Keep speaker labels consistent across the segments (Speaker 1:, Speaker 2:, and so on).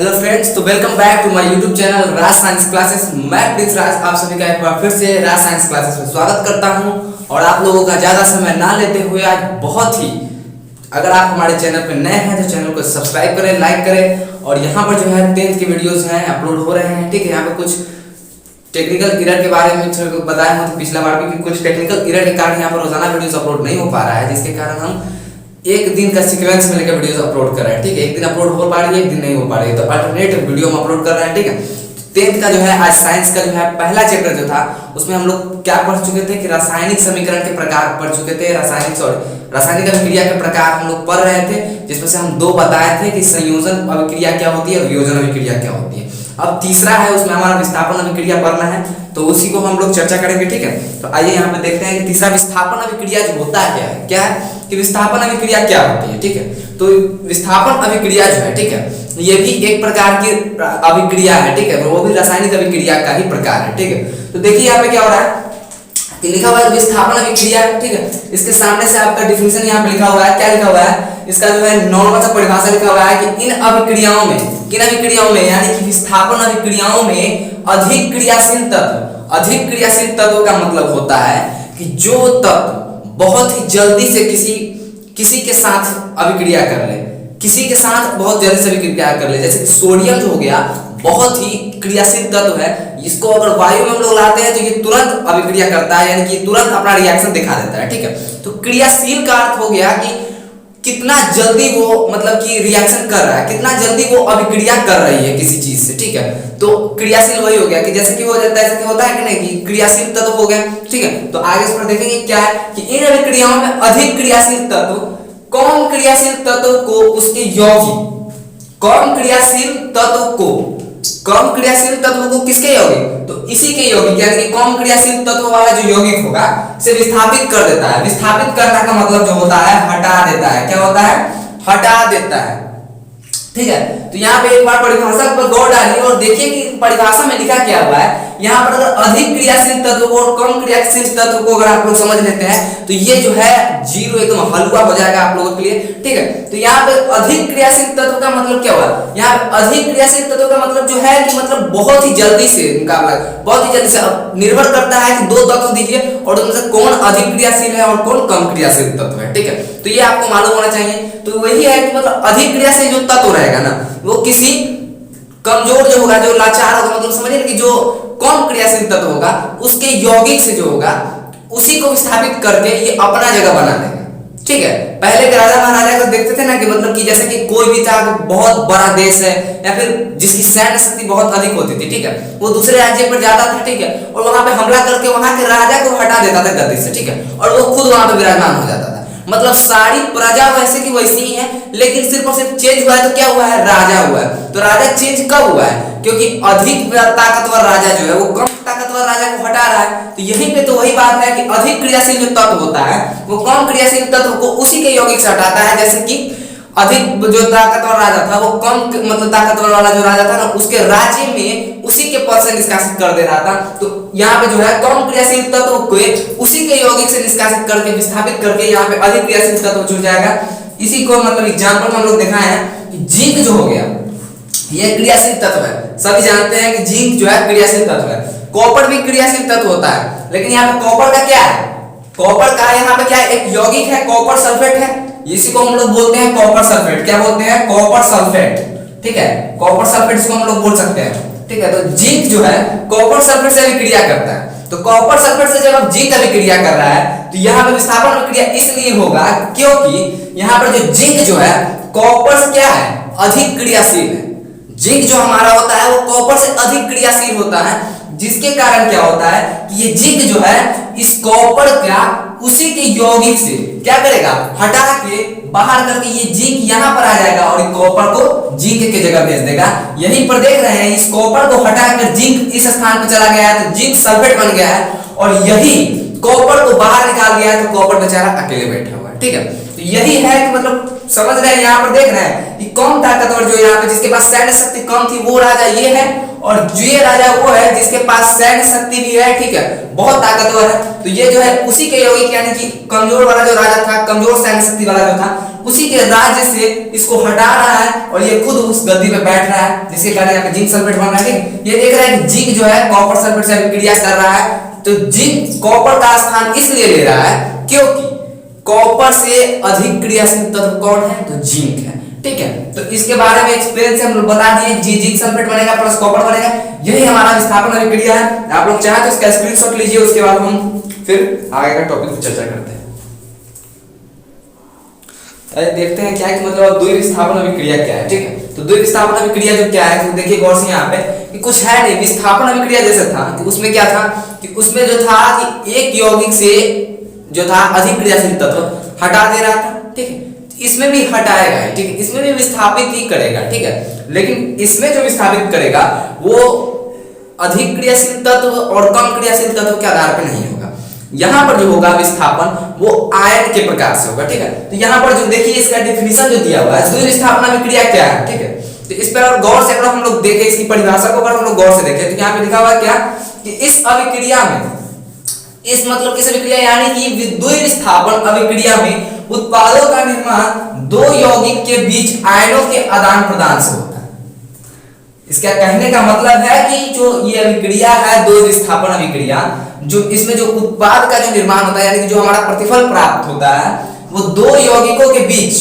Speaker 1: Hello friends, तो welcome back to my YouTube channel Raj science classes. मैं Prince Raj आप सभी का एक बार फिर से राज साइंस क्लासेस में स्वागत करता हूं। और आप लोगों का ज़्यादा समय ना लेते हुए आज अगर आप हमारे चैनल पर नए हैं तो चैनल को सब्सक्राइब करें, लाइक करें। और यहाँ पर जो है 10th के वीडियोज़ हैं अपलोड हो रहे हैं, ठीक है। यहाँ पर कुछ टेक्निकल एरर के बारे में बताया हूँ पिछला बार भी कि कुछ टेक्निकल एरर के कारण यहाँ पर रोजाना वीडियोस अपलोड नहीं हो पा रहा है, जिसके कारण हम एक दिन का सीक्वेंस में लेकर वीडियोस अपलोड कर रहे हैं, ठीक है। एक दिन अपलोड हो पा रही है, एक दिन नहीं हो पा रही है, तो अल्टरनेट वीडियो हम अपलोड कर रहे हैं, ठीक है। 10th का जो है आज साइंस का जो है पहला चैप्टर जो था उसमें हम लोग क्या पढ़ चुके थे कि रासायनिक समीकरण के प्रकार पढ़ चुके थे। रासायनिक अभिक्रिया के प्रकार हम लोग पढ़ रहे थे, जिसमें से हम दो बताए थे कि संयोजन अभिक्रिया क्या होती है और वियोजन अभिक्रिया क्या होती है। अब तीसरा है, उसमें हमारा विस्थापन अभिक्रिया पढ़ना है, तो उसी को हम लोग चर्चा करेंगे, ठीक है। तो आइए यहाँ पे देखते हैं कि तीसरा विस्थापन अभिक्रिया जो होता है क्या है कि विस्थापन अभिक्रिया क्या होती है, ठीक है। तो विस्थापन अभिक्रिया जो है, ठीक है, ये भी एक प्रकार की अभिक्रिया है, ठीक है, वो भी रासायनिक अभिक्रिया का ही प्रकार है, ठीक है। तो देखिए यहाँ पे क्या हो रहा है कि लिखा हुआ है विस्थापन अभिक्रिया, ठीक है। इसके सामने से आपका डिफिनेशन यहाँ पे लिखा हुआ है, क्या लिखा हुआ है, इसका जो है नॉर्मल सा परिभाषा लिखा हुआ है कि किन अभिक्रियाओं में यानी कि विस्थापन अभिक्रियाओं में अधिक क्रियाशील तत्व का मतलब होता है कि जो तत्व बहुत ही जल्दी से किसी के साथ अभिक्रिया कर ले, किसी के साथ बहुत जल्दी से अभिक्रिया कर ले। जैसे कि सोडियम जो हो गया बहुत ही क्रियाशील तत्व है, इसको अगर वायु में हम लोग लाते हैं तो ये तुरंत अभिक्रिया करता है, यानी कि तुरंत अपना रिएक्शन दिखा देता है, ठीक है। तो क्रियाशील का अर्थ हो गया कि कितना जल्दी वो मतलब कि रिएक्शन कर रहा है, कितना जल्दी वो अभिक्रिया कर रही है किसी चीज से, ठीक है। तो क्रियाशील वही हो गया कि जैसे कि हो जाता है, ऐसे कि होता है कि नहीं कि क्रियाशील तत्व हो गया, ठीक है। तो आगे इस पर देखेंगे क्या है कि इन अभिक्रियाओं में अधिक क्रियाशील तत्व कम क्रियाशील तत्व को उसके यौगिक, कम क्रियाशील तत्व को किसके यौगिक, तो इसी के यौगिक यानी कि कम क्रियाशील तत्व वाला जो यौगिक होगा से विस्थापित कर देता है। विस्थापित करने का मतलब जो होता है हटा देता है, क्या होता है, हटा देता है, ठीक है। तो यहाँ पे एक बार परिभाषा पर गौर डालिए और देखिए कि परिभाषा में लिखा क्या हुआ है। यहाँ पर अगर अधिक क्रियाशील तत्व को और कम क्रियाशील तत्व को अगर आप लोग समझ लेते हैं तो ये जो है जीरो एकदम हलवा हो जाएगा आप लोगों के लिए, ठीक है। तो यहाँ पे अधिक क्रियाशील तत्व का मतलब क्या हुआ, यहाँ पे अधिक क्रियाशील तत्व का मतलब जो है कि मतलब बहुत ही जल्दी से निर्भर करता है कि दो तत्व दीजिए और उनमें से कौन अधिक क्रियाशील है और कौन कम क्रियाशील तत्व है, ठीक है। तो ये आपको मालूम होना चाहिए। तो वही है कि मतलब अधिक क्रियाशील जो तत्व रहेगा ना वो किसी कमजोर जो होगा, जो लाचार होगा, मतलब समझिए कि जो कम क्रियाशील तत्व होगा उसके यौगिक से जो होगा उसी को विस्थापित करके ये अपना जगह बना देगा, ठीक है। पहले के राजा महाराजा को देखते थे ना कि मतलब कि जैसे कि कोई भी था बहुत बड़ा देश है या फिर जिसकी सैन्य शक्ति बहुत अधिक होती थी, ठीक है, वो दूसरे राज्य पर जाता था, ठीक है, और वहां पे हमला करके वहां के राजा को हटा देता था गद्दी से, ठीक है, और वो खुद वहां पे विराजमान हो जाता था। मतलब सारी प्रजा वैसे की वैसी ही है, लेकिन सिर्फ और सिर्फ चेंज हुआ है तो क्या हुआ है, राजा हुआ है। तो राजा चेंज कब हुआ है, क्योंकि अधिक ताकतवर राजा जो है वो कम ताकतवर राजा को हटा रहा है। तो यहीं पे तो वही बात है कि अधिक क्रियाशील जो तत्व होता है वो कम क्रियाशील तत्व को उसी के यौगिक से हटाता है। जैसे कि अधिक जो ताकतवर राजा था वो कम मतलब ताकतवर वाला जो राजा था ना उसके राज्य में उसी के पद से निष्कासित कर दे रहा था। तो यहाँ पे जो है कम क्रियाशील तत्व को उसी के यौगिक से निष्कासित करके विस्थापित करके यहाँ पे अधिक क्रियाशील तत्व जुड़ जाएगा। इसी को मतलब एग्जांपल में हम लोग दिखाए हैं कि जिंक जो हो गया ये क्रियाशील तत्व है, सभी जानते हैं कि जिंक जो है क्रियाशील तत्व है। कॉपर भी क्रियाशील तत्व होता है, लेकिन यहाँ पे कॉपर का क्या है, कॉपर का यहाँ पे क्या है, एक यौगिक है कॉपर सल्फेट है, इसी को हम लोग बोलते हैं कॉपर सल्फेट। क्या बोलते हैं, कॉपर सल्फेट, ठीक है, कॉपर सल्फेट इसको हम लोग बोल सकते हैं, ठीक है। तो जिंक जो है कॉपर सल्फेट से अभिक्रिया करता है। तो कॉपर सल्फेट से जब अब जिंक अभिक्रिया कर रहा है तो यहाँ पे विस्थापन अभिक्रिया इसलिए होगा क्योंकि यहाँ पर जो जिंक जो है कॉपर से क्या है, अधिक क्रियाशील है। जिंक जो हमारा होता है वो कॉपर से अधिक क्रियाशील होता है, जिसके कारण क्या होता है कि ये जिंक जो है इस कॉपर का उसी के यौगिक से क्या करेगा, हटा के बाहर करके ये जिंक यहाँ पर आ जाएगा और कॉपर को जिंक की जगह भेज देगा। यहीं पर देख रहे हैं इस कॉपर को हटाकर जिंक इस स्थान पर चला गया है तो जिंक सल्फेट बन गया है, और यही कॉपर को बाहर निकाल दिया है तो कॉपर बेचारा अकेले बैठा हुआ है, ठीक है। तो यही है कि मतलब समझ रहे हैं, यहाँ पर देख रहे हैं कि कौन ताकतवर जो यहाँ पे जिसके पास सैन्य शक्ति कम थी वो राजा ये है, और जो ये राजा वो है जिसके पास सैन्य शक्ति भी है, ठीक है, बहुत ताकतवर है। तो ये जो है उसी के यौगिक यानी कि कमजोर वाला जो राजा था, कमजोर सैन्य शक्ति वाला जो था, उसी के राज्य से इसको हटा रहा है और ये खुद उस गद्दी पे बैठ रहा है, जिसके कारण यहाँ पे जिंक सल्फेट बन रहा है। ठीक, ये देख रहा है कि जिंक जो है कॉपर सल्फेट से अभिक्रिया कर रहा है, तो जिंक कॉपर का स्थान इसलिए ले रहा है क्योंकि कॉपर से अधिक क्रियाशील तत्व कौन है, तो जिंक है। ठीक है, तो इसके बारे में एक्सपीरियंस से हम लोग बता दिए, जिंक सल्फेट बनेगा प्लस कॉपर बनेगा, यही हमारा विस्थापन अभिक्रिया है। आप लोग चाहे तो इसका स्क्रीनशॉट लीजिए, उसके बाद हम फिर आगे का टॉपिक पर चर्चा करते हैं। देखते हैं क्या है कि मतलब द्वि विस्थापन अभिक्रिया क्या है। ठीक है, तो द्वि विस्थापन अभिक्रिया जो क्या है, तो देखिए गौर से यहाँ पे कि कुछ है नहीं, विस्थापन अभिक्रिया जैसे था कि उसमें क्या था कि उसमें जो था कि एक यौगिक से जो था अधिक क्रियाशील तत्व हटा दे रहा था। ठीक है, इसमें भी हटाएगा, ठीक है, इसमें भी विस्थापित ही करेगा। ठीक है, लेकिन इसमें जो विस्थापित करेगा वो अधिक क्रियाशील तत्व और कम क्रियाशील तत्व के आधार पर नहीं होगा। यहाँ पर जो होगा विस्थापन वो आयन के प्रकार से होगा। ठीक है, तो यहाँ पर जो देखिए इसका डिफिनीशन जो दिया हुआ है, द्वि विस्थापन अभिक्रिया क्या है। ठीक है, तो इस पर और गौर से अगर हम लोग देखें, इसकी परिभाषा को अगर हम लोग गौर से देखें, तो यहाँ पे लिखा हुआ है क्या कि इस अभिक्रिया में, इस मतलब किस अभिक्रिया यानी कि द्वि विस्थापन अभिक्रिया में उत्पादों का निर्माण दो यौगिक के बीच आयनों के आदान प्रदान से होता है। इसका कहने का मतलब है कि जो ये अभिक्रिया है द्वि विस्थापन अभिक्रिया, जो इसमें जो उत्पाद का जो निर्माण होता है यानी कि जो हमारा प्रतिफल प्राप्त होता है वो दो यौगिकों के बीच,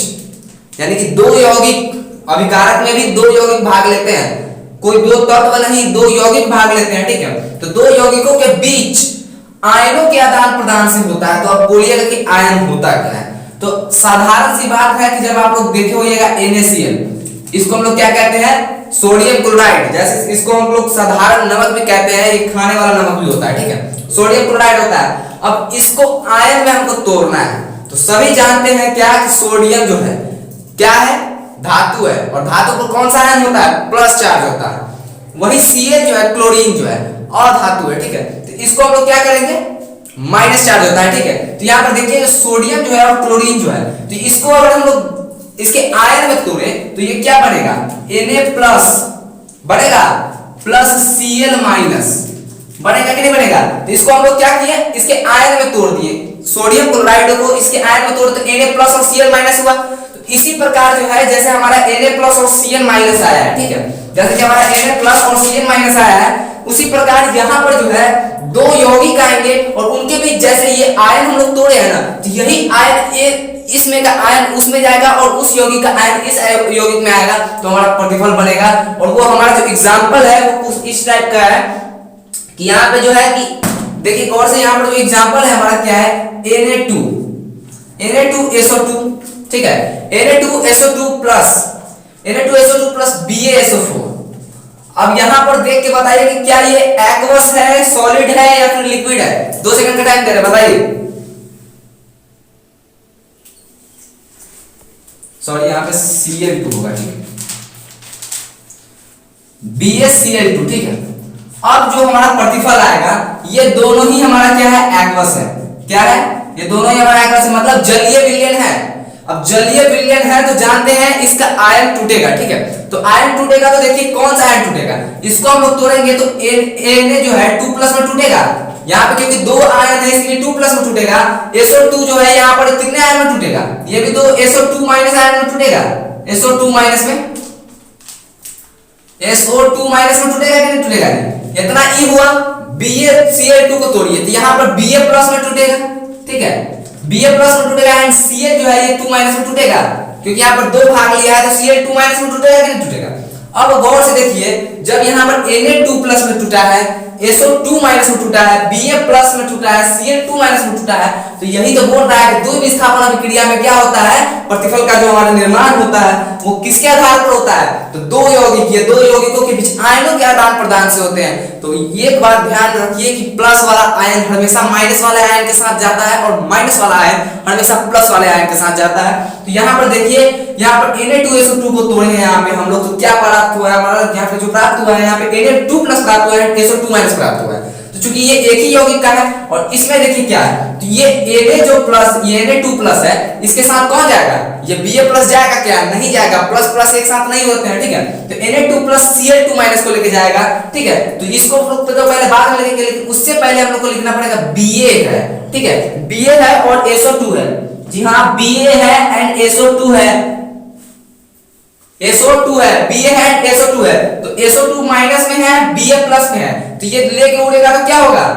Speaker 1: यानी कि दो यौगिक, अभिकारक में भी दो यौगिक भाग लेते हैं, कोई दो तत्व नहीं, दो यौगिक भाग लेते हैं। ठीक है, तो दो यौगिकों के बीच आयनों के आदान प्रदान से होता है। तो आप बोलिएगा कि आयन होता क्या है, तो साधारण सी बात है कि जब आप लोग देखे होइएगा NaCl, इसको हम लोग क्या कहते हैं, सोडियम क्लोराइड, जैसे इसको हम लोग साधारण नमक भी कहते हैं, एक खाने वाला नमक भी होता है। ठीक है, सोडियम क्लोराइड होता है। अब इसको आयन में हमको तोड़ना है, तो सभी जानते हैं क्या कि सोडियम जो है क्या है, धातु है, और धातु पर कौन सा आयन होता है, प्लस चार्ज होता है। वही Cl जो है, क्लोरीन जो है, और धातु है। ठीक है, तो इसको हम लोग क्या करेंगे, माइनस चार्ज होता है। ठीक है, तो यहाँ पर देखिए सोडियम जो है और क्लोरीन जो है, तो इसको अगर हम लोग इसके आयन में तोड़े तो ये क्या बनेगा, Na प्लस बनेगा प्लस Cl माइनस बनेगा कि नहीं बनेगा। तो इसको हम लोग क्या किए, इसके आयन में तोड़ दिए, सोडियम क्लोराइड को इसके आयन में तोड़, तो Na प्लस और Cl माइनस हुआ। तो इसी प्रकार जो है जैसे हमारा Na प्लस और Cl माइनस आया है, ठीक है, जैसे कि हमारा Na प्लस और Cl माइनस आया है, उसी प्रकार यहाँ पर जो है दो यौगिक आएंगे और उनके बीच जैसे ये आयन हम लोग तोड़े हैं ना, तो यही आयन इसमें का आयन उसमें जाएगा और उस यौगिक का आयन इस यौगिक में आएगा, तो हमारा प्रतिफल बनेगा। और वो हमारा जो एग्जांपल है वो कुछ इस टाइप का है कि यहाँ पे जो है कि देखिए गौर से, यहाँ पर जो एग्जांपल है हमारा क्या है, Na2SO2, ठीक है, Na2SO2 प्लस BaSO4। अब यहाँ पर देख के बताइए कि क्या ये एक्वस है, सॉलिड है या फिर लिक्विड है। 2 सेकंड का टाइम दे रहे, बताइए। सॉरी यहाँ पे Cl2 होगा, ठीक है, BaCl2, ठीक है। अब जो हमारा प्रतिफल आएगा, ये दोनों ही हमारा क्या है, एक्वस है। क्या है, ये दोनों ही हमारा एक्वस है, मतलब जलीय विलयन है। अब जलीय विलयन है तो जानते हैं इसका आयन टूटेगा। ठीक है, तो आयन टूटेगा तो देखिए कौन सा आयन टूटेगा, इसको हम लोग तोड़ेंगे तो Na जो है 2 प्लस में टूटेगा, यहाँ पे क्योंकि दो आयन है इसलिए 2 प्लस में टूटेगा। SO2 जो है यहाँ पर कितने आयन में टूटेगा, ये भी तो SO2 माइनस आयन में टूटेगा, SO2 माइनस में टूटेगा कि नहीं टूटेगा, इतना ही हुआ। BaCl2 को तोड़िए तो यहाँ पर Ba प्लस में टूटेगा, ठीक है, Ba प्लस में टूटेगा एंड Cl जो है ये 2 माइनस में टूटेगा, क्योंकि यहाँ पर 2 भाग लिया है तो Cl 2 माइनस में टूटेगा कि नहीं टूटेगा। अब गौर से देखिए, जब यहाँ पर Na2 प्लस में टूटा है, SO2 माइनस में टूटा है, Ba प्लस में टूटा है, Cl2 माइनस में टूटा है, तो यही तो बोल रहा है कि द्वि विस्थापन अभिक्रिया में क्या होता है, प्रतिफल का जो हमारा निर्माण होता है वो किसके आधार पर होता है, तो दो यौगिक, ये दो यौगिकों के बीच आयनों के आदान प्रदान से होते हैं। तो एक बात ध्यान रखिए कि प्लस वाला आयन हमेशा माइनस वाले आयन के साथ जाता है और माइनस वाला आयन हमेशा प्लस वाले आयन के साथ जाता है। तो यहाँ पर देखिए, यहाँ पर Na2SO2 को तोड़े हैं यहाँ पे हम लोग, तो क्या प्राप्त हुआ है हमारा, यहाँ पे जो प्राप्त हुआ है यहाँ पे Na2 प्लस प्राप्त हुआ है, SO2 माइनस प्राप्त हुआ है। तो तो चूंकि ये एक ही यौगिक का है और इसमें देखिए क्या है, तो ये Na जो प्लस ये Na2 प्लस है, इसके साथ कौन जाएगा, ये Ba प्लस जाएगा क्या, नहीं जाएगा, प्लस प्लस एक साथ नहीं होते हैं, ठीक है। तो Na2 प्लस Cl2 माइनस को लेके जाएगा, ठीक है। तो इसको तो पहले बाद में लिखेंगे, लेकिन उससे पहले हम लोग को लिखना पड़ेगा Ba है, ठीक है, Ba है और SO2 है, जी हाँ Ba है एंड SO2 है, SO2 है, Ba है एंड SO2 है, तो SO2 माइनस में है, Ba प्लस में है, तो ये लेके उड़ेगा तो क्या होगा,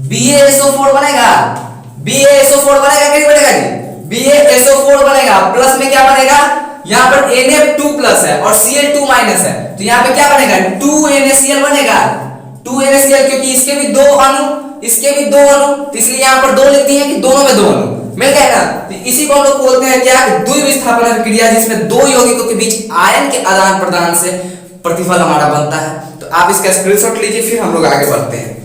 Speaker 1: BaSO4 बनेगा, BaSO4 बनेगा, कैसे बनेगा जी, BaSO4 बनेगा, प्लस में क्या बनेगा, यहाँ पर Na2 प्लस है और Cl2 माइनस है, तो यहाँ पे क्या बनेगा 2NaCl बनेगा, 2NaCl, क्योंकि इसके भी दो अणु, इसके भी दो अणु, तो इसलिए यहाँ पर दो लिख दिए कि दोनों में दो अणु मिल गए ना। तो इसी को हम लोग बोलते हैं क्या, द्विविस्थापन क्रिया, जिसमें दो यौगिकों के बीच आयन के आदान प्रदान से प्रतिफल हमारा बनता है। तो आप इसका स्क्रीनशॉट लीजिए, फिर हम लोग आगे बढ़ते हैं।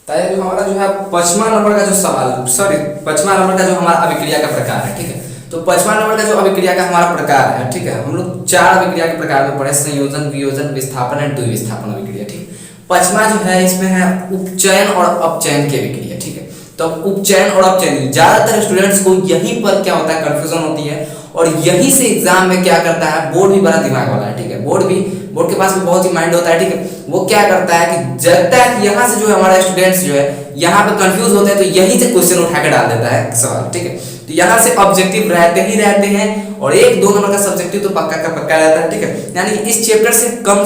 Speaker 1: जो हमारा जो है 5वां नंबर का जो सवाल, सॉरी 5वां नंबर का जो हमारा अभिक्रिया का प्रकार है, ठीक है। तो 5वां नंबर का जो अभिक्रिया का हमारा प्रकार है, ठीक है, हम लोग 4 अभिक्रिया के प्रकार में पढ़े, संयोजन, वियोजन, विस्थापन एंड द्विविस्थापन अभिक्रिया, ठीक। 5वां जो है इसमें है उपचयन और अपचयन की अभिक्रिया, ठीक है। तो उपचयन और अपचयन, ज्यादातर स्टूडेंट्स को यहीं पर क्या होता है, कंफ्यूजन होती है, और यहीं से एग्जाम में क्या करता है, बोर्ड भी बड़ा दिमाग वाला है, ठीक है, बोर्ड के पास भी बहुत ही माइंड होता है, ठीक है। वो क्या करता है कि जब तक यहाँ से जो है हमारा स्टूडेंट्स जो है यहाँ पे कंफ्यूज होते हैं, तो यहीं से क्वेश्चन उठा के डाल देता है सवाल, ठीक है। तो यहाँ से ऑब्जेक्टिव रहते ही रहते हैं, और 1-2 नंबर का सब्जेक्टिव तो पक्का का पक्का रहता है, ठीक है। यानी इस चैप्टर से कम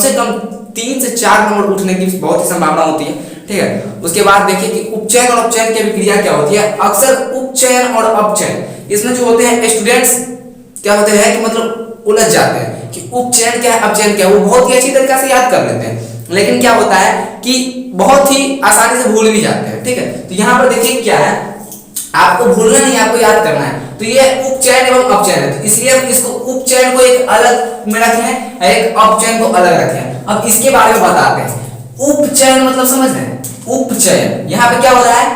Speaker 1: 3 से 4 नंबर उठने की बहुत ही संभावना होती है, ठीक है। उसके बाद देखिए कि उपचयन और अपचयन की अभिक्रिया क्या होती है। अक्सर उपचयन और अपचयन इसमें जो होते हैं स्टूडेंट्स क्या होते हैं कि मतलब उलझ जाते हैं कि उपचयन क्या है, अपचयन क्या है, वो बहुत ही अच्छी तरीके से याद कर लेते हैं, लेकिन क्या होता है कि बहुत ही आसानी से भूल भी जाते हैं, ठीक है। तो यहाँ पर देखिए क्या है, आपको भूलना नहीं, आपको याद करना है। तो ये उपचयन एवं अपचयन है, तो इसलिए हम इसको उपचयन को एक अलग में रखे हैं, एक अपचयन को अलग रखे हैं। अब इसके बारे में बताते हैं। उपचयन मतलब समझ रहे हैं, उपचयन यहाँ पे क्या हो रहा है,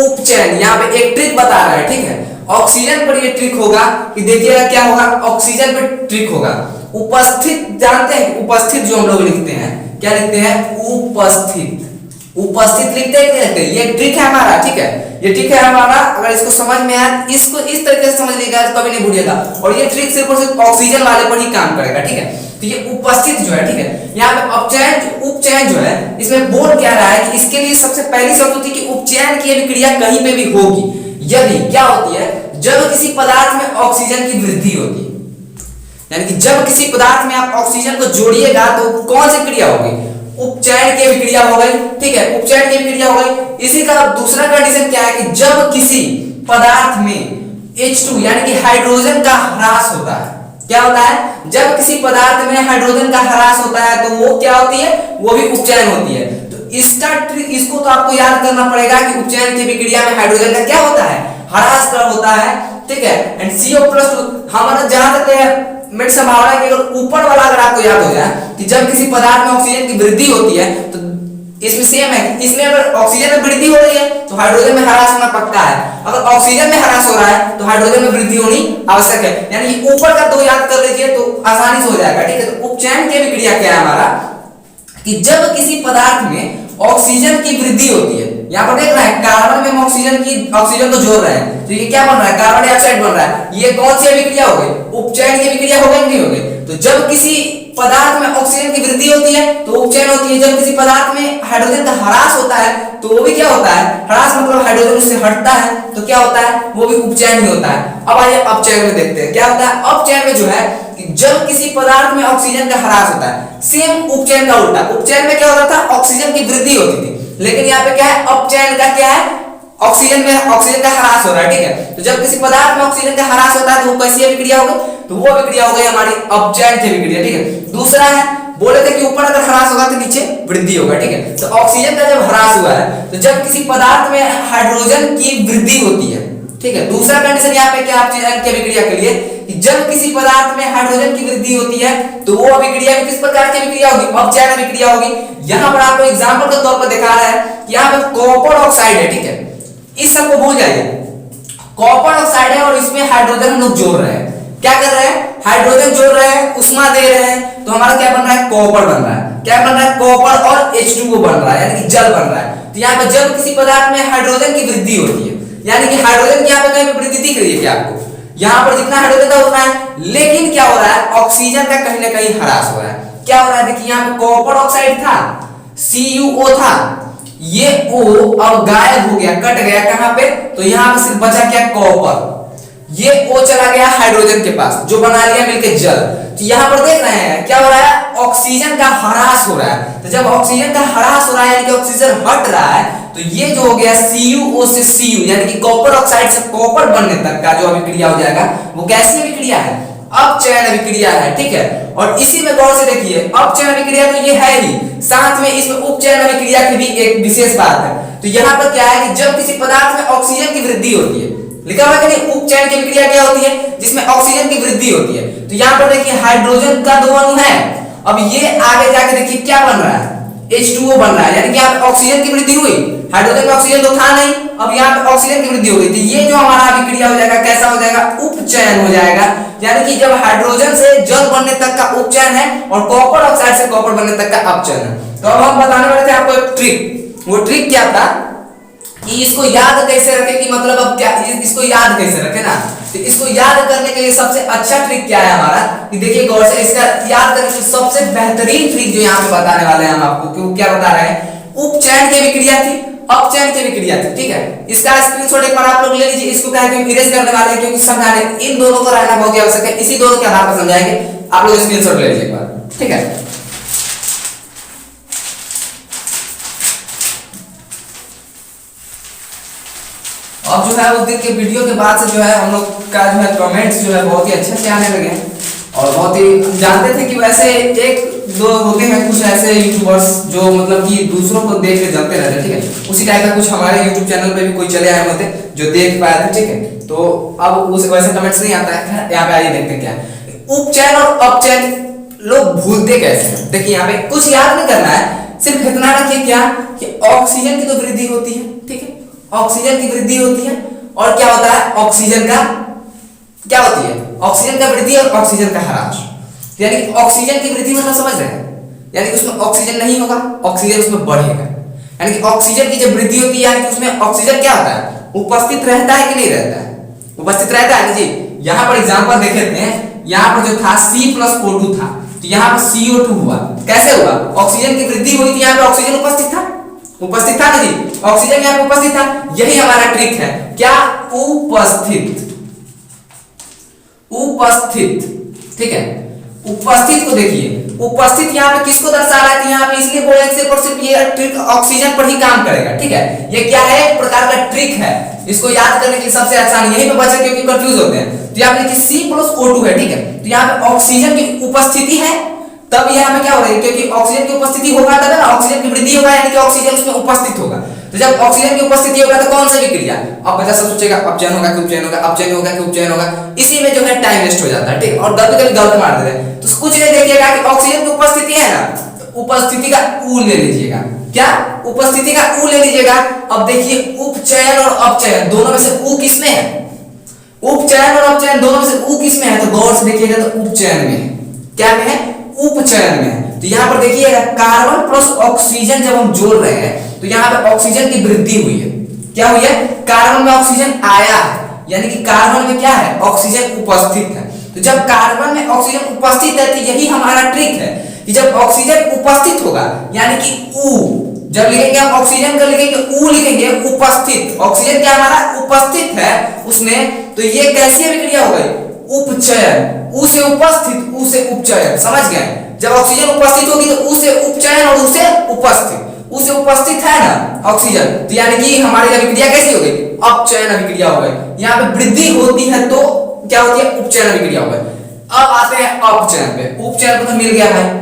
Speaker 1: उपचयन यहाँ पे एक ट्रिक बता रहा है, ठीक है। ऑक्सीजन पर ये ट्रिक होगा कि देखिएगा क्या होगा, ऑक्सीजन पर ट्रिक होगा। उपस्थित जानते हैं, उपस्थित जो हम लोग लिखते हैं, क्या लिखते हैं, उपस्थित, उपस्थित लिखते हैं, क्या लिखते हैं, ये ट्रिक है हमारा, ठीक है, ये ट्रिक है हमारा। अगर इसको समझ में आए, इसको इस तरीके से समझ लीजिएगा तो कभी नहीं भूलिएगा, और ये ट्रिक सिर्फ और सिर्फ ऑक्सीजन वाले पर ही काम करेगा, ठीक है। तो ये उपस्थित जो है, ठीक है, यहाँ पे अपचयन उपचयन जो है, इसमें बोर्ड क्या रहा है कि इसके लिए सबसे पहली शर्त होती है कि उपचयन की अभिक्रिया कहीं पे भी होगी यदि क्या होती है, जब किसी पदार्थ में ऑक्सीजन की वृद्धि होती है, यानी कि जब किसी पदार्थ में आप ऑक्सीजन को जोड़िएगा तो कौन सी क्रिया होगी, उपचयन की अभिक्रिया हो गई, ठीक है, उपचयन की अभिक्रिया हो गई। इसी का दूसरा कंडीशन क्या है कि जब किसी पदार्थ में H2 यानी कि हाइड्रोजन का ह्रास होता है, क्या होता है, जब किसी पदार्थ में हाइड्रोजन का ह्रास होता है तो वो क्या होती है, वो भी उपचयन होती है। तो इसका इसको तो आपको याद करना पड़ेगा कि उपचयन की अभिक्रिया में हाइड्रोजन का क्या होता है, ह्रास होता है, ठीक है। एंड CO+2 हमारा जहां तक मेरी संभावना है कि अगर ऊपर वाला अगर आपको याद हो जाए कि जब किसी पदार्थ में ऑक्सीजन की वृद्धि होती है, तो इसमें सेम है, इसमें अगर ऑक्सीजन में वृद्धि हो रही है तो हाइड्रोजन में ह्रास होना पक्का है, अगर ऑक्सीजन में ह्रास हो रहा है तो हाइड्रोजन में वृद्धि होनी आवश्यक है। यानी ऊपर का 2 याद कर लीजिए तो आसानी से हो जाएगा, ठीक है। तो उपचयन की अभिक्रिया क्या है हमारा, कि जब किसी पदार्थ में ऑक्सीजन की वृद्धि होती है, यहाँ पर देख रहे हैं कार्बन में हम ऑक्सीजन को जोड़ रहे हैं, तो ये क्या बन रहा है, कार्बन डाइऑक्साइड बन रहा है। ये कौन सी अभिक्रिया हो गई, उपचयन की अभिक्रिया हो गई, नहीं हो गई। तो जब किसी पदार्थ में ऑक्सीजन की वृद्धि होती है तो उपचयन होती है, जब किसी पदार्थ में हाइड्रोजन का ह्रास होता है तो वो भी क्या होता है, ह्रास मतलब हाइड्रोजन उससे हटता है, तो क्या होता है, वो भी उपचयन ही होता है। अब आइए अपचयन में देखते हैं क्या होता है। अपचयन में जो है कि जब किसी पदार्थ में ऑक्सीजन का ह्रास होता है, सेम उपचयन का उल्टा, उपचयन में क्या होता था, ऑक्सीजन की वृद्धि होती थी, लेकिन यहाँ पे क्या है, अपचयन का क्या है, ऑक्सीजन का ह्रास हो रहा है, ठीक है। तो जब किसी पदार्थ में ऑक्सीजन का ह्रास होता है तो वो कैसी अभिक्रिया होगी, तो वो अभिक्रिया हो गई हमारी अपचयन की अभिक्रिया, ठीक है। दूसरा है, बोले थे कि ऊपर अगर ह्रास होगा तो नीचे वृद्धि होगा, ठीक है। तो ऑक्सीजन का जब ह्रास हुआ है तो जब किसी पदार्थ में हाइड्रोजन की वृद्धि होती है, ठीक है। दूसरा कंडीशन यहाँ पे क्या अपचयन की अभिक्रिया के लिए, कि जब किसी पदार्थ में हाइड्रोजन की वृद्धि होती है तो वो अभिक्रिया किस प्रकार की अभिक्रिया होगी, अपचयन अभिक्रिया होगी। यहाँ पर आपको एग्जांपल के तौर पर दिखा रहा है कि यहाँ पे कॉपर ऑक्साइड है, ठीक है, इस सबको भूल जाइए, कॉपर ऑक्साइड है और इसमें हाइड्रोजन हम लोग जोड़ रहे हैं, क्या कर रहे हैं, हाइड्रोजन जोड़ रहे हैं, उष्मा दे रहे हैं, तो हमारा क्या बन रहा है, कॉपर बन रहा है। क्या बन रहा है, कॉपर और H2O बन रहा है, यानी कि जल बन रहा है। तो यहाँ पे जब किसी पदार्थ में हाइड्रोजन की वृद्धि होती है, यानी कि हाइड्रोजन की यहाँ पे कहीं पे वृद्धि दिख रही है क्या आपको, यहाँ पर जितना हाइड्रोजन था उतना है, लेकिन क्या हो रहा है, ऑक्सीजन का कहीं ना कहीं ह्रास हो रहा है। क्या हो रहा है, देखिए यहाँ पे कॉपर ऑक्साइड था, CuO था, ये O अब गायब हो गया, कट गया, कहां पे, तो यहाँ पे सिर्फ बचा क्या, कॉपर, ये O चला गया हाइड्रोजन के पास, जो बना लिया मिलके जल। तो यहाँ पर देख रहे हैं क्या हो रहा है, ऑक्सीजन का ह्रास हो रहा है। तो जब ऑक्सीजन का ह्रास हो रहा है यानी कि ऑक्सीजन हट रहा है, तो ये जो हो गया CuO से Cu यानी कि कॉपर ऑक्साइड से कॉपर बनने तक का जो अभिक्रिया हो जाएगा वो कैसी अभिक्रिया है, अपचयन अभिक्रिया है, ठीक है। और इसी में गौर से देखिए, अपचयन अभिक्रिया तो ये है ही, साथ में इसमें उपचयन अभिक्रिया की भी एक विशेष बात है। तो यहाँ पर क्या है कि जब किसी पदार्थ में ऑक्सीजन की वृद्धि होती है, लिखा हुआ है कि नहीं, उपचयन की अभिक्रिया क्या होती है, जिसमें ऑक्सीजन की वृद्धि होती है। तो यहाँ पर देखिए हाइड्रोजन का 2 अणु है, अब ये आगे जाके देखिए क्या बन रहा है, H2O बन रहा है, यानी कि यहाँ पे ऑक्सीजन की वृद्धि हुई, हाइड्रोजन में ऑक्सीजन तो था नहीं, अब यहाँ पे ऑक्सीजन की वृद्धि हो गई। तो ये जो हमारा अभिक्रिया हो जाएगा कैसा हो जाएगा, उपचयन हो जाएगा, यानी कि जब हाइड्रोजन से जल बनने तक का उपचयन है और कॉपर ऑक्साइड से कॉपर बनने तक का अपचयन है। तो अब हम बताने वाले थे आपको एक ट्रिक, वो ट्रिक क्या था कि इसको याद कैसे रखें, कि मतलब अब क्या इसको याद कैसे रखें ना, तो इसको याद करने के लिए सबसे अच्छा ट्रिक क्या है हमारा, कि देखिए गौर से, इसका याद करने की सबसे बेहतरीन ट्रिक जो यहाँ पे बताने वाले हैं हम आपको, कि क्या बता रहे हैं, उपचयन की अभिक्रिया थी, अपचयन की अभिक्रिया थी, ठीक है। इसका स्क्रीनशॉट एक बार आप लोग ले लीजिए, इसको क्या है कि इरेज करने वाले हैं, क्योंकि समझाने इन दोनों को रहना बहुत ही आवश्यक है, इसी दोनों के आधार पर समझाएंगे, आप लोग स्क्रीनशॉट ले लीजिए एक बार, ठीक है। अब जो है उस दिन के वीडियो के बाद से जो है हम लोग का जो है कमेंट्स जो है बहुत ही अच्छे से आने लगे हैं, और बहुत ही जानते थे कि वैसे एक दो होते हैं कुछ ऐसे यूट्यूबर्स जो मतलब कि दूसरों को देख के जलते रहते, ठीक है, उसी टाइप का कुछ हमारे यूट्यूब चैनल पे भी कोई चले आए होते जो देख पाए थे, ठीक है। तो अब उस वैसे कमेंट्स नहीं आता है, यहाँ पे आइए देखते हैं क्या उपचयन और अपचयन लोग भूलते कैसे हैं। देखिए यहाँ पे कुछ याद नहीं करना है, सिर्फ इतना रखिए क्या कि ऑक्सीजन की तो वृद्धि होती है, ठीक है, ऑक्सीजन की वृद्धि होती है, और क्या होता है, ऑक्सीजन का क्या होती है, ऑक्सीजन का वृद्धि और ऑक्सीजन का ह्रास, यानी कि ऑक्सीजन की वृद्धि मतलब समझ रहे हैं, यानी कि उसमें ऑक्सीजन नहीं होगा, ऑक्सीजन उसमें बढ़ेगा, यानी कि ऑक्सीजन की जब वृद्धि होती है यानी कि उसमें ऑक्सीजन क्या होता है, उपस्थित रहता है कि नहीं रहता है, उपस्थित रहता है जी। यहाँ पर एग्जांपल देख लेते हैं, यहाँ पर जो था C+O2 था, तो यहाँ पर CO2 हुआ, कैसे हुआ, ऑक्सीजन की वृद्धि हुई थी, यहाँ पे ऑक्सीजन उपस्थित था, उपस्थित था ना जी, ऑक्सीजन यहाँ पे उपस्थित था, यही हमारा ट्रिक है, क्या, उपस्थित, उपस्थित, ठीक है। उपस्थित को देखिए, उपस्थित यहाँ पे किसको दर्शा रहा है, यहाँ पे इसलिए बोले सिर्फ ये ट्रिक ऑक्सीजन पर ही काम करेगा, ठीक है। ये क्या है, एक प्रकार का ट्रिक है, इसको याद करने के लिए सबसे आसान यही पे बच्चे क्योंकि कंफ्यूज होते हैं। तो यहाँ पे C+O2 है, ठीक है, तो यहाँ पे ऑक्सीजन की उपस्थिति है, तब यहाँ पे क्या हो रहा है, क्योंकि ऑक्सीजन की उपस्थिति होगा तब ना ऑक्सीजन की वृद्धि होगा, यानी कि ऑक्सीजन उसमें उपस्थित होगा। तो जब ऑक्सीजन की उपस्थिति होगा तो कौन सी विक्रिया, अब बच्चा सब सोचेगा अपचयन होगा कि उपचयन होगा, अपचयन होगा कि उपचयन होगा, इसी में जो है टाइम वेस्ट हो जाता है, ठीक। और कभी कभी गलत मार देते हैं, तो कुछ नहीं देखिएगा कि ऑक्सीजन की उपस्थिति है ना, उपस्थिति का ऊ ले लीजिएगा, क्या, उपस्थिति का ऊ ले लीजिएगा। अब देखिए उपचयन और अपचयन दोनों में से ऊ किसमें है, उपचयन और अपचयन दोनों में से ऊ किसमें है, तो गौर से देखिएगा तो उपचयन में है, क्या में है, उपचयन में है। तो यहाँ पर देखिएगा कार्बन प्लस ऑक्सीजन जब हम जोड़ रहे हैं तो यहाँ पे ऑक्सीजन की वृद्धि हुई है, क्या हुई है, कार्बन में ऑक्सीजन आया है, यानी कि कार्बन में क्या है, ऑक्सीजन उपस्थित है। तो जब कार्बन में ऑक्सीजन उपस्थित है तो यही हमारा ट्रिक है कि जब ऑक्सीजन उपस्थित होगा यानी कि ऊ, जब लिखेंगे हम ऑक्सीजन का लिखेंगे ऊ लिखेंगे उपस्थित, ऑक्सीजन क्या हमारा उपस्थित है उसमें, तो ये कैसी अभिक्रिया हो गई, उपचयन, ऊ से उपस्थित, ऊ से उपचयन, समझ गए। जब ऑक्सीजन उपस्थित होगी तो ऊ से उपचयन और ऊ से उपस्थित, ऊ से उपस्थित है ना ऑक्सीजन, तो यानी कि हमारी अभिक्रिया कैसी हो गई, अपचयन अभिक्रिया हो गई। यहाँ पे वृद्धि होती है तो क्या होती है, उपचयन अभिक्रिया हो गई। अब आते हैं अपचयन पे, उपचयन को तो मिल गया भाई।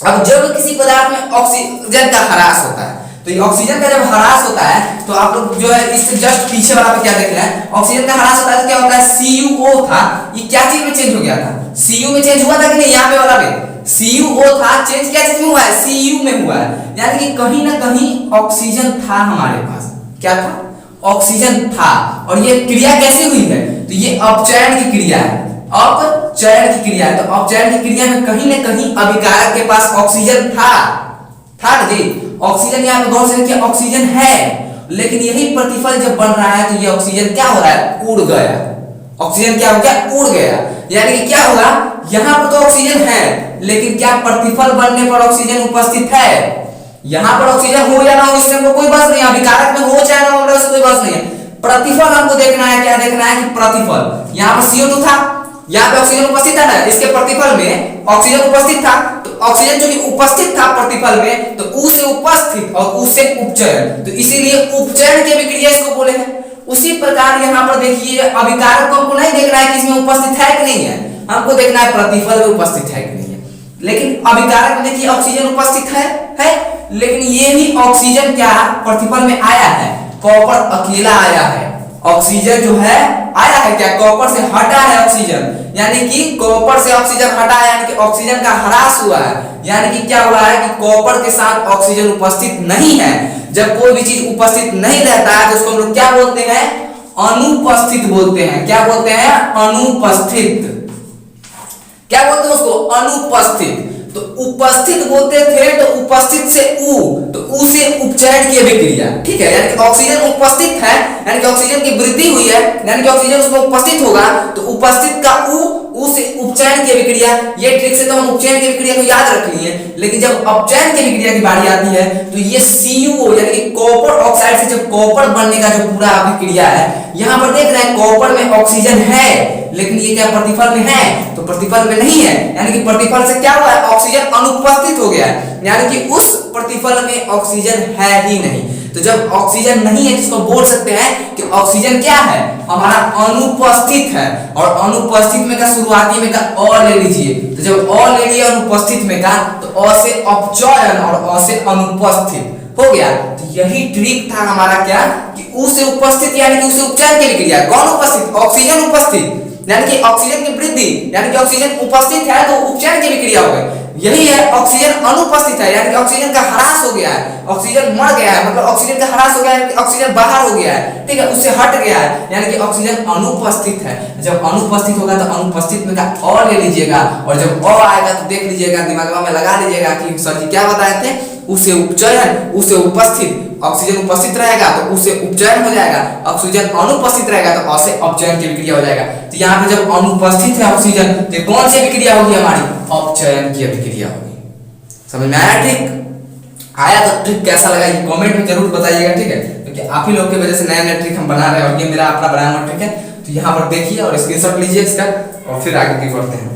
Speaker 1: अब जब किसी पदार्थ में ऑक्सीजन का ह्रास होता है, तो ये ऑक्सीजन का जब ह्रास होता है तो आप लोग जो है इससे जस्ट पीछे वाला पे क्या देख रहे हैं, ऑक्सीजन का ह्रास होता है तो क्या होता है, CuO था, ये क्या चीज में चेंज हो गया था, Cu में चेंज हुआ था कि नहीं, यहाँ पे वाला पे CuO था, चेंज क्या चीज में हुआ है, Cu में हुआ है, यानी कि कहीं ना कहीं ऑक्सीजन था हमारे पास, क्या था, ऑक्सीजन था। और ये क्रिया कैसे हुई है, तो ये अपचयन की क्रिया है, अपचयन की क्रिया है। तो अपचयन की क्रिया में कहीं ना कहीं अभिकारक के पास ऑक्सीजन था ना जी, ऑक्सीजन यहाँ पे गौर से देखिए ऑक्सीजन है, लेकिन यही प्रतिफल जब बन रहा है तो ये ऑक्सीजन क्या हो रहा है, उड़ गया। ऑक्सीजन क्या हो गया, उड़ गया। यानी कि क्या होगा, यहाँ पर तो ऑक्सीजन है, लेकिन क्या प्रतिफल बनने पर ऑक्सीजन उपस्थित है? यहाँ पर ऑक्सीजन हो या ना हो इससे हमको कोई बस नहीं है, अभिकारक में हो चाहे ना हो इससे कोई बस नहीं है। प्रतिफल हमको देखना है, क्या देखना है कि प्रतिफल, यहाँ पर CO2 था, यहाँ पे ऑक्सीजन उपस्थित था ना, इसके प्रतिफल में ऑक्सीजन उपस्थित था, तो ऑक्सीजन जो कि उपस्थित था प्रतिफल में, तो उ से उपस्थित और उ से उपचयन, तो इसीलिए उपचयन की अभिक्रिया इसको बोले हैं। उसी प्रकार यहाँ पर देखिए अभिकारक को हमको नहीं देखना है कि इसमें उपस्थित है कि नहीं है, हमको देखना है प्रतिफल में उपस्थित है कि नहीं है। लेकिन अभिकारक में देखिए ऑक्सीजन उपस्थित है, लेकिन ये भी ऑक्सीजन क्या प्रतिफल में आया है, कॉपर अकेला आया है। ऑक्सीजन जो है आया है क्या, कॉपर से हटा है ऑक्सीजन, यानी कि कॉपर से ऑक्सीजन हटा है, यानी कि ऑक्सीजन का ह्रास हुआ है। यानी कि क्या हुआ है कि कॉपर के साथ ऑक्सीजन उपस्थित नहीं है। जब कोई भी चीज उपस्थित नहीं रहता है तो उसको हम लोग क्या बोलते हैं, अनुपस्थित बोलते हैं। क्या बोलते हैं, अनुपस्थित। क्या बोलते हैं उसको, अनुपस्थित। तो उपस्थित बोलते थे तो उपस्थित से उ, तो उ से उपचयन की अभिक्रिया, ठीक है। यानी कि ऑक्सीजन उपस्थित है, यानी कि ऑक्सीजन की वृद्धि हुई है, यानी कि ऑक्सीजन उसमें उपस्थित होगा, तो उपस्थित का उ से उपचयन की अभिक्रिया। ये ट्रिक से तो हम उपचयन की अभिक्रिया को याद रख लिए, लेकिन जब अपचयन की अभिक्रिया की बारी आती है तो ये CuO यानी कि कॉपर ऑक्साइड से जब कॉपर बनने का जो पूरा अभिक्रिया है, यहाँ पर देख रहे हैं कॉपर में ऑक्सीजन है, लेकिन ये क्या प्रतिफल में है, तो प्रतिफल में नहीं है। यानी कि प्रतिफल से क्या हुआ है, ऑक्सीजन अनुपस्थित हो गया है, यानी कि उस प्रतिफल में ऑक्सीजन है ही नहीं। तो जब ऑक्सीजन नहीं है जिसको बोल सकते हैं कि ऑक्सीजन क्या है, हमारा अनुपस्थित है। और अनुपस्थित में का शुरुआती में का अ ले लीजिए, तो जब अ ले लिया अनुपस्थित में का, तो अ से अपचयन और अ से अनुपस्थित हो गया। तो यही ट्रिक था हमारा क्या, कि उ से उपस्थित यानी कि उसे उपचयन की क्रिया। कौन उपस्थित, ऑक्सीजन उपस्थित, यानी कि ऑक्सीजन की वृद्धि, यानी कि ऑक्सीजन उपस्थित है तो उपचयन की क्रिया हो गई। यही है ऑक्सीजन अनुपस्थित है, यानी कि ऑक्सीजन का ह्रास हो गया है, ऑक्सीजन मर गया है, मतलब ऑक्सीजन का ह्रास हो गया है, ऑक्सीजन बाहर हो गया है, ठीक है, उससे हट गया है, यानी कि ऑक्सीजन अनुपस्थित है। जब अनुपस्थित होगा तो अनुपस्थित में का अ ले लीजिएगा, और जब अ आएगा तो देख लीजिएगा, दिमाग में लगा लीजिएगा कि सर जी क्या बताए थे, उसे उपचयन, उसे उपस्थित। ऑक्सीजन उपस्थित रहेगा तो उसे उपचयन हो जाएगा, ऑक्सीजन अनुपस्थित रहेगा तो अ से अपचयन की विक्रिया हो जाएगा। तो यहाँ पे जब अनुपस्थित है ऑक्सीजन, तो कौन सी विक्रिया होगी हमारी, अपचयन की अभिक्रिया होगी। समझ में आया ट्रिक? आया तो ट्रिक कैसा लगा ये कमेंट में जरूर बताइएगा, ठीक है, क्योंकि आप ही लोग की वजह से नया नया ट्रिक हम बना रहे हैं, और ये मेरा अपना बनाया हुआ ट्रिक है। तो यहाँ पर देखिए और स्क्रीनशॉट लीजिए इसका, और फिर आगे की बढ़ते हैं।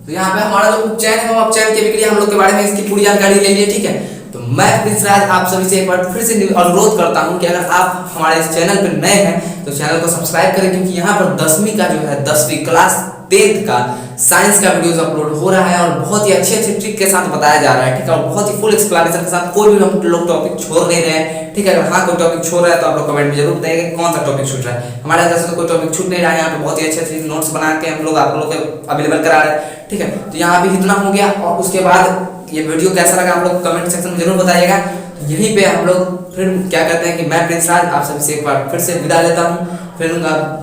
Speaker 1: तो यहाँ पे हमारा जो उपचयन है वो अपचयन की अभिक्रिया हम लोग के बारे में इसकी पूरी जानकारी ले लिए, ठीक है। तो मैं प्रिंस राज आप सभी से एक बार फिर से अनुरोध करता हूँ कि अगर आप हमारे इस चैनल पर नए हैं तो चैनल को सब्सक्राइब करें, क्योंकि यहाँ पर 10वीं का जो है 10वीं क्लास 10th का साइंस का वीडियोस अपलोड हो रहा है, और बहुत ही अच्छे अच्छे ट्रिक के साथ बताया जा रहा है, ठीक है, और बहुत ही फुल एक्सप्लेनेशन के साथ। कोई भी हम लोग टॉपिक छोड़ नहीं रहे हैं, ठीक है। अगर हाँ कोई टॉपिक छोड़ रहा है तो आप लोग कमेंट में जरूर बताइएगा कौन सा टॉपिक छूट रहा है। हमारे तरफ से तो कोई टॉपिक छूट नहीं रहा है, यहाँ पे बहुत ही अच्छे अच्छे नोट्स बना के हम लोग आप लोगों को अवेलेबल करा रहे हैं, ठीक है। तो यहाँ पे इतना हो गया, और उसके बाद ये वीडियो कैसा लगा आप लोग कमेंट सेक्शन में जरूर बताइएगा। यहीं पे हम लोग फिर क्या करते हैं कि मैं प्रिंस राज आप सभी से एक बार फिर से विदा लेता हूँ, फिर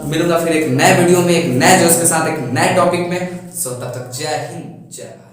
Speaker 1: मिलूंगा फिर एक नए वीडियो में, एक नए जोश के साथ, एक नए टॉपिक में। सो तब तक जय हिंद, जय भारत।